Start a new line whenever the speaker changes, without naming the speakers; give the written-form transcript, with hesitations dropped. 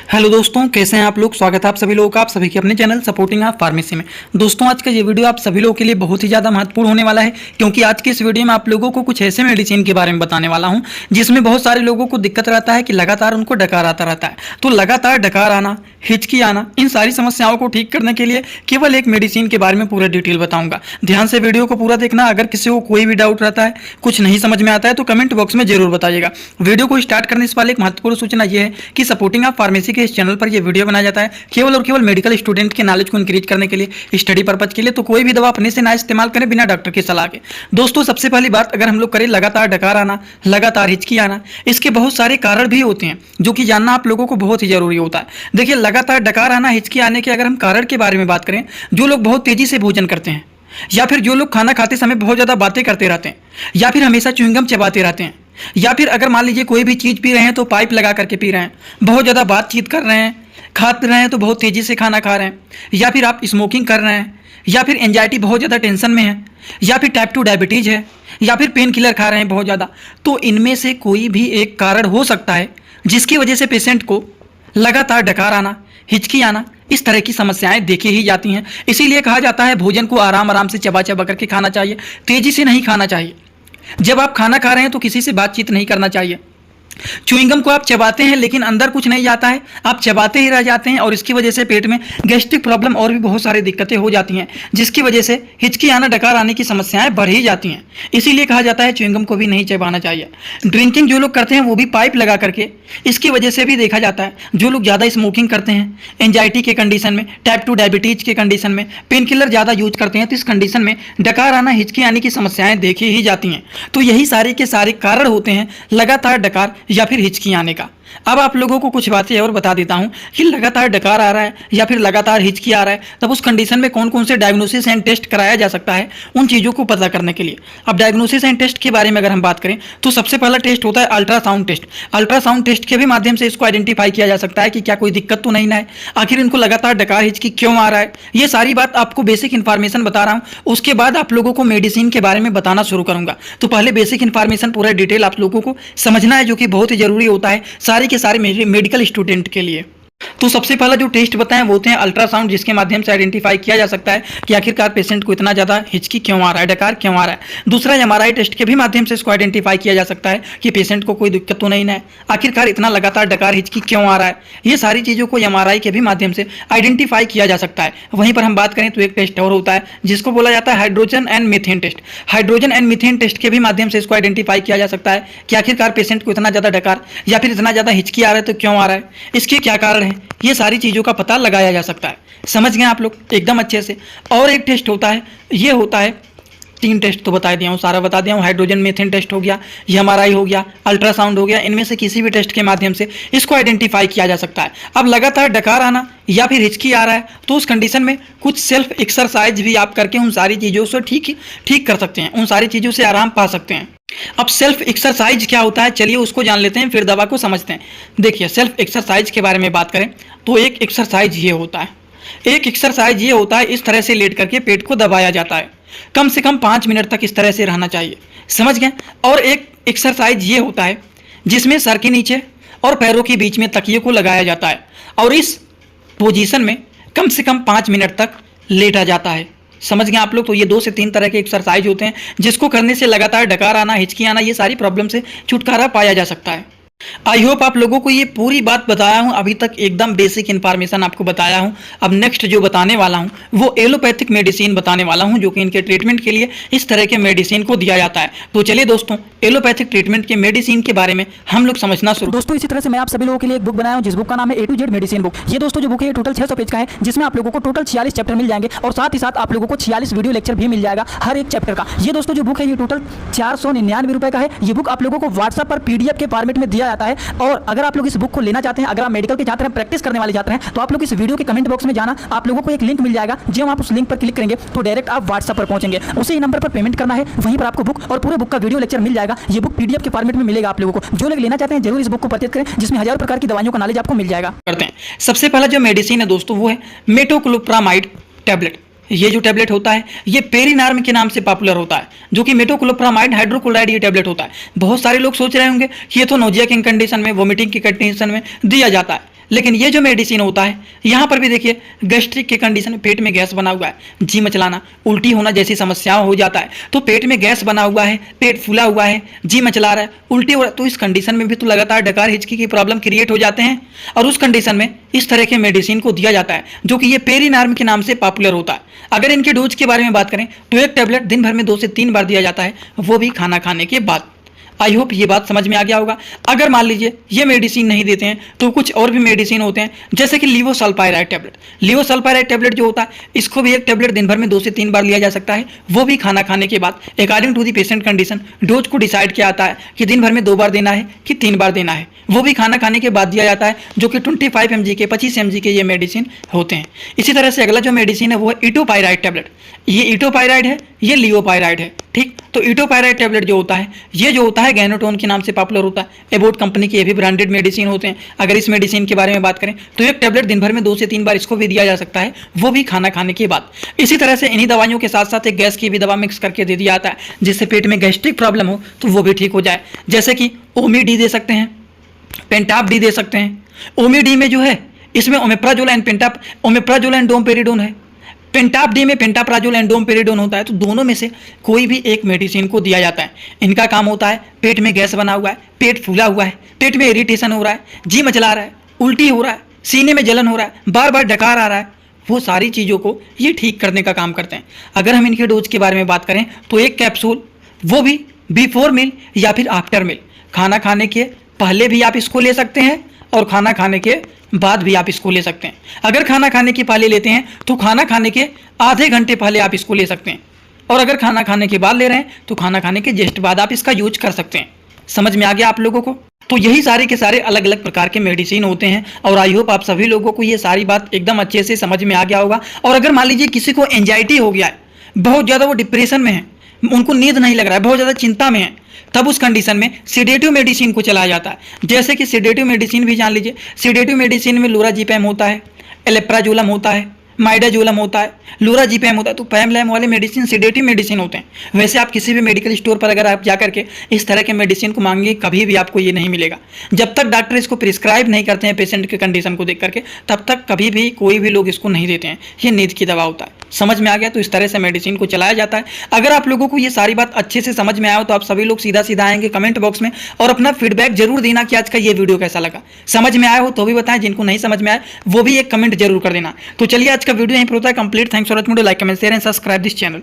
Hello दोस्तों, कैसे हैं आप लोग। स्वागत है आप सभी लोगों का, आप सभी के अपने चैनल सपोर्टिंग आप फार्मेसी में। दोस्तों, आज का ये वीडियो आप सभी लोगों के लिए बहुत ही ज़्यादा महत्वपूर्ण होने वाला है, क्योंकि आज के इस वीडियो में आप लोगों को कुछ ऐसे मेडिसिन के बारे में बताने वाला हूं जिसमें बहुत सारे लोगों को दिक्कत रहता है कि लगातार उनको डकार आता रहता है। तो लगातार डकार आना, हिचकी आना, इन सारी समस्याओं को ठीक करने के लिए केवल एक मेडिसिन के बारे में पूरा डिटेल बताऊंगा। ध्यान से वीडियो को पूरा देखना। अगर किसी को कोई भी डाउट रहता है, कुछ नहीं समझ में आता है, तो कमेंट बॉक्स में जरूर बताइएगा। वीडियो को स्टार्ट करने से पहले एक महत्वपूर्ण सूचना यह है कि सपोर्टिंग आप फार्मेसी के इस चैनल पर यह वीडियो बनाया जाता है केवल और केवल मेडिकल स्टूडेंट के नॉलेज को इंक्रीज करने के लिए, स्टडी पर्पज के लिए। तो कोई भी दवा अपने से ना इस्तेमाल करें बिना डॉक्टर की सलाह के। दोस्तों, सबसे पहली बात अगर हम लोग करें लगातार डकार आना, लगातार हिचकी आना, इसके बहुत सारे कारण भी होते हैं जो कि जानना आप लोगों को बहुत ही जरूरी होता है। देखिए, लगातार डकार आना, हिचकी आने के अगर हम कारण के बारे में बात करें, जो लोग बहुत तेजी से भोजन करते हैं, या फिर जो लोग खाना खाते समय बहुत ज्यादा बातें करते रहते हैं, या फिर हमेशा च्युइंगम चबाते रहते हैं, या फिर अगर मान लीजिए कोई भी चीज पी रहे हैं तो पाइप लगा करके पी रहे हैं, बहुत ज्यादा बातचीत कर रहे हैं, खा रहे हैं तो बहुत तेजी से खाना खा रहे हैं, या फिर आप स्मोकिंग कर रहे हैं, या फिर एंजाइटी बहुत ज़्यादा टेंशन में है, या फिर टाइप 2 डायबिटीज है, या फिर पेन किलर खा रहे हैं बहुत ज़्यादा, तो इनमें से कोई भी एक कारण हो सकता है जिसकी वजह से पेशेंट को लगातार डकार आना, हिचकी आना, इस तरह की समस्याएं देखी ही जाती हैं। इसीलिए कहा जाता है भोजन को आराम आराम से चबा चबा करके खाना चाहिए, तेजी से नहीं खाना चाहिए। जब आप खाना खा रहे हैं तो किसी से बातचीत नहीं करना चाहिए। च्युइंगम को आप चबाते हैं लेकिन अंदर कुछ नहीं जाता है, आप चबाते ही रह जाते हैं, और इसकी वजह से पेट में गैस्ट्रिक प्रॉब्लम और भी बहुत सारी दिक्कतें हो जाती हैं, जिसकी वजह से हिचकी आना, डकार आने की समस्याएं बढ़ ही जाती हैं। इसीलिए कहा जाता है च्युइंगम को भी नहीं चबाना चाहिए। ड्रिंकिंग जो लोग करते हैं वो भी पाइप लगा करके, इसकी वजह से भी देखा जाता है। जो लोग ज़्यादा स्मोकिंग करते हैं, एंजाइटी के कंडीशन में, टाइप 2 डायबिटीज के कंडीशन में, पेन किलर ज़्यादा यूज करते हैं, तो इस कंडीशन में डकार आना, हिचकी आने की समस्याएं देखी ही जाती हैं। तो यही सारे के सारे कारण होते हैं लगातार डकार या फिर हिचकी आने का। अब आप लोगों को कुछ बातें और बता देता हूं कि लगातार डकार आ रहा है या फिर लगातार हिचकी आ रहा है, तब उस कंडीशन में कौन कौन से डायग्नोसिस एंड टेस्ट कराया जा सकता है, उन चीज़ों को पता करने के लिए। अब डायग्नोसिस एंड टेस्ट के बारे में अगर हम बात करें तो सबसे पहला टेस्ट होता है अल्ट्रासाउंड टेस्ट। अल्ट्रासाउंड टेस्ट के भी माध्यम से इसको आइडेंटिफाई किया जा सकता है कि क्या कोई दिक्कत तो नहीं ना है, आखिर इनको लगातार डकार हिचकी क्यों आ रहा है। ये सारी बात आपको बेसिक इन्फॉर्मेशन बता रहा हूँ, उसके बाद आप लोगों को मेडिसिन के बारे में बताना शुरू करूंगा। तो पहले बेसिक इन्फॉर्मेशन पूरा डिटेल आप लोगों को समझना है, जो कि बहुत ही जरूरी होता है सारे के सारे मेडिकल स्टूडेंट के लिए। तो सबसे पहला जो टेस्ट बताएं वो होते हैं अल्ट्रासाउंड, जिसके माध्यम से आइडेंटिफाई किया जा सकता है कि आखिरकार पेशेंट को इतना ज़्यादा हिचकी क्यों आ रहा है, डकार क्यों आ रहा है। दूसरा एमआरआई टेस्ट के भी माध्यम से इसको आइडेंटिफाई किया जा सकता है कि पेशेंट को कोई दिक्कत तो नहीं है, आखिरकार इतना लगातार डकार हिचकी क्यों आ रहा है। ये सारी चीज़ों को एमआरआई के भी माध्यम से आइडेंटिफाई किया जा सकता है। वहीं पर हम बात करें तो एक टेस्ट और होता है जिसको बोला जाता है hydrogen and methane test. Hydrogen and methane test के भी माध्यम से इसको आइडेंटिफाई किया जा सकता है कि आखिरकार पेशेंट को इतना ज़्यादा डकार या फिर इतना ज़्यादा हिचकी आ रहा है तो क्यों आ रहा है, इसके क्या कारण है, ये सारी चीज़ों का पता लगाया जा सकता है। समझ गए आप लोग एकदम अच्छे से। और एक टेस्ट होता है, ये होता है, 3 टेस्ट तो बता दिया हूँ, सारा बता दिया हूँ। हाइड्रोजन मीथेन टेस्ट हो गया, ये एमआरआई हो गया, अल्ट्रासाउंड हो गया। इनमें से किसी भी टेस्ट के माध्यम से इसको आइडेंटिफाई किया जा सकता है। अब लगातार डकार आना या फिर हिचकी आ रहा है तो उस कंडीशन में कुछ सेल्फ एक्सरसाइज भी आप करके उन सारी चीज़ों से ठीक कर सकते हैं, उन सारी चीज़ों से आराम पा सकते हैं। अब सेल्फ एक्सरसाइज क्या होता है, चलिए उसको जान लेते हैं, फिर दवा को समझते हैं। देखिए, सेल्फ एक्सरसाइज के बारे में बात करें तो एक एक्सरसाइज ये होता है, एक एक्सरसाइज ये होता है, इस तरह से लेट करके पेट को दबाया जाता है, कम से कम 5 मिनट तक इस तरह से रहना चाहिए। समझ गए। और एक एक्सरसाइज ये होता है जिसमें सर के नीचे और पैरों के बीच में तकिए को लगाया जाता है और इस पोजीशन में कम से कम 5 मिनट तक लेटा जाता है। समझ गए आप लोग। तो ये 2 से 3 तरह के एक्सरसाइज होते हैं जिसको करने से लगातार डकार आना, हिचकी आना, ये सारी प्रॉब्लम से छुटकारा पाया जा सकता है। आई होप आप लोगों को ये पूरी बात बताया हूं, अभी तक एकदम बेसिक इन्फॉर्मेशन आपको बताया हूं। अब नेक्स्ट जो बताने वाला हूं वो एलोपैथिक मेडिसिन बताने वाला हूं, जो कि इनके ट्रीटमेंट के लिए इस तरह के मेडिसिन को दिया जाता है। तो चलिए दोस्तों, एलोपैथिक ट्रीटमेंट के मेडिसिन के बारे में हम लोग समझना शुरू।
दोस्तों, इसी तरह से मैं आप सभी लोगों के लिए एक बुक बनाया हूं जिस बुक का नाम है A to Z medicine book. ये दोस्तों जो बुक है ये टोटल 600 पेज का है, जिसमें आप लोगों को टोटल 46 चैप्टर मिल जाएंगे और साथ ही साथ आप लोगों को 46 वीडियो लेक्चर भी मिल जाएगा हर एक चैप्टर का। ये दोस्तों जो बुक है ये टोटल 499 रुपए का है। ये बुक आप लोगों को व्हाट्सएप पर PDF के फॉर्मेट में दिया जाता है। और अगर आप लोग इस बुक को लेना चाहते हैं, अगर आप मेडिकल के छात्र हैं, प्रैक्टिस करने वाले छात्र हैं, तो आप लोग इस वीडियो के कमेंट बॉक्स में जाना, आप लोगों को एक लिंक मिल जाएगा। जब आप उस लिंक पर क्लिक करेंगे तो डायरेक्ट आप व्हाट्सएप पर पहुंचेंगे, उसी नंबर पर पेमेंट करना है, वहीं पर आपको बुक और पूरे बुक का वीडियो लेक्चर मिल जाएगा। ये बुक PDF के फॉर्मेट में मिलेगा आप लोगों को। जो लोग लेना चाहते हैं जरूर इस बुक को परचेज करें, जिसमें हजारों प्रकार की दवाइयों का नॉलेज आपको मिल जाएगा।
करते हैं। सबसे पहला जो मेडिसिन है दोस्तों वो है मेटोक्लोप्रामाइड टैबलेट। ये जो टैबलेट होता है ये पेरिनार्म के नाम से पॉपुलर होता है, जो कि मेटोक्लोप्रामाइड हाइड्रोक्लोराइड ये टैबलेट होता है। बहुत सारे लोग सोच रहे होंगे कि ये तो नोजिया की कंडीशन में, वोमिटिंग की कंडीशन में दिया जाता है, लेकिन ये जो मेडिसिन होता है यहाँ पर भी देखिए गैस्ट्रिक के कंडीशन में पेट में गैस बना हुआ है, जी मचलाना, उल्टी होना जैसी समस्याएं हो जाता है, तो पेट में गैस बना हुआ है, पेट फूला हुआ है, जी मचला रहा है, उल्टी हो रहा है, तो इस कंडीशन में भी तो लगातार डकार हिचकी की प्रॉब्लम क्रिएट हो जाते हैं। और उस कंडीशन में इस तरह के मेडिसिन को दिया जाता है जो कि ये पेरीनार्म के नाम से पॉपुलर होता है। अगर इनके डोज के बारे में बात करें तो एक टैबलेट दिन भर में 2 से 3 बार दिया जाता है, वो भी खाना खाने के बाद। आई होप ये बात समझ में आ गया होगा। अगर मान लीजिए ये मेडिसिन नहीं देते हैं तो कुछ और भी मेडिसिन होते हैं, जैसे कि लिवोसल्पाइराइड टैबलेट। लिवोसल्पाइराइड टैबलेट जो होता है इसको भी एक टैबलेट दिन भर में 2 से 3 बार लिया जा सकता है, वो भी खाना खाने के बाद। According to the patient condition dose को डिसाइड किया जाता है कि दिन भर में 2 बार देना है कि 3 बार देना है, वो भी खाना खाने के बाद दिया जाता है, जो कि 25 mg के 25 mg के ये मेडिसिन होते हैं। इसी तरह से अगला जो मेडिसिन है वो है इटोपाइराइड टैबलेट। ये इटोपाइराइड है, ये लिवोपाइराइड है, ठीक। तो इटोपाइराइड टैबलेट जो होता है ये जो होता है गैनोटोन के नाम से पॉपुलर होता है, एबोट कंपनी के ये भी ब्रांडेड मेडिसिन होते हैं। अगर इस मेडिसिन के बारे में बात करें तो एक टैबलेट दिन भर में 2 से 3 बार इसको भी दिया जा सकता है, वो भी खाना खाने के बाद। इसी तरह से इन्हीं दवाइयों के साथ साथ एक गैस की भी दवा मिक्स करके दे दिया जाता है, जिससे पेट में गैस्ट्रिक प्रॉब्लम हो तो वो भी ठीक हो जाए। जैसे कि ओमी डी दे सकते हैं, पेंटाप डी दे सकते हैं। ओमी डी में जो है इसमें omeprazole and Pantop, omeprazole and domperidone है। पेंटाप डी में पेंटाप्राजोल एंड डोमपेरिडोन होता है। तो दोनों में से कोई भी एक मेडिसिन को दिया जाता है। इनका काम होता है पेट में गैस बना हुआ है, पेट फूला हुआ है, पेट में इरिटेशन हो रहा है, जी मचला रहा है, उल्टी हो रहा है, सीने में जलन हो रहा है, बार बार डकार आ रहा है, वो सारी चीज़ों को ये ठीक करने का काम करते हैं। अगर हम इनके डोज के बारे में बात करें तो एक कैप्सूल, वो भी बिफोर मील या फिर आफ्टर मील, खाना खाने के पहले भी आप इसको ले सकते हैं और खाना खाने के बाद भी आप इसको ले सकते हैं। अगर खाना खाने के पहले लेते हैं तो खाना खाने के आधे घंटे पहले आप इसको ले सकते हैं, और अगर खाना खाने के बाद ले रहे हैं तो खाना खाने के जस्ट बाद आप इसका यूज कर सकते हैं। समझ में आ गया आप लोगों को? तो यही सारे के सारे अलग अलग प्रकार के मेडिसिन होते हैं, और आई होप आप सभी लोगों को ये सारी बात एकदम अच्छे से समझ में आ गया होगा। और अगर मान लीजिए किसी को एंजाइटी हो गया है, बहुत ज़्यादा वो डिप्रेशन में है, उनको नींद नहीं लग रहा है, बहुत ज़्यादा चिंता में है, तब उस कंडीशन में सिडेटिव मेडिसिन को चलाया जाता है। जैसे कि सिडेटिव मेडिसिन भी जान लीजिए, सिडेटिव मेडिसिन में लोराजिपैम होता है, एलेप्राजोलम होता है, माइडाजोलम होता है, लोराजिपैम होता है। तो पैम लैम वाले मेडिसिन सिडेटिव मेडिसिन होते हैं। वैसे आप किसी भी मेडिकल स्टोर पर अगर आप जाकर के इस तरह के मेडिसिन को मांगेंगे कभी भी आपको ये नहीं मिलेगा। जब तक डॉक्टर इसको प्रिस्क्राइब नहीं करते हैं पेशेंट के कंडीशन को देख करके, तब तक कभी भी कोई भी लोग इसको नहीं देते हैं। ये नींद की दवा होता है। समझ में आ गया? तो इस तरह से मेडिसिन को चलाया जाता है। अगर आप लोगों को ये सारी बात अच्छे से समझ में आया हो तो आप सभी लोग सीधा सीधा आएंगे कमेंट बॉक्स में और अपना फीडबैक जरूर देना कि आज का ये वीडियो कैसा लगा। समझ में आया हो तो भी बताएं, जिनको नहीं समझ में आया वो भी एक कमेंट जरूर कर देना। तो चलिए आज का वीडियो यहीं पर होता है complete. Thanks for watching, like comment share and subscribe this channel.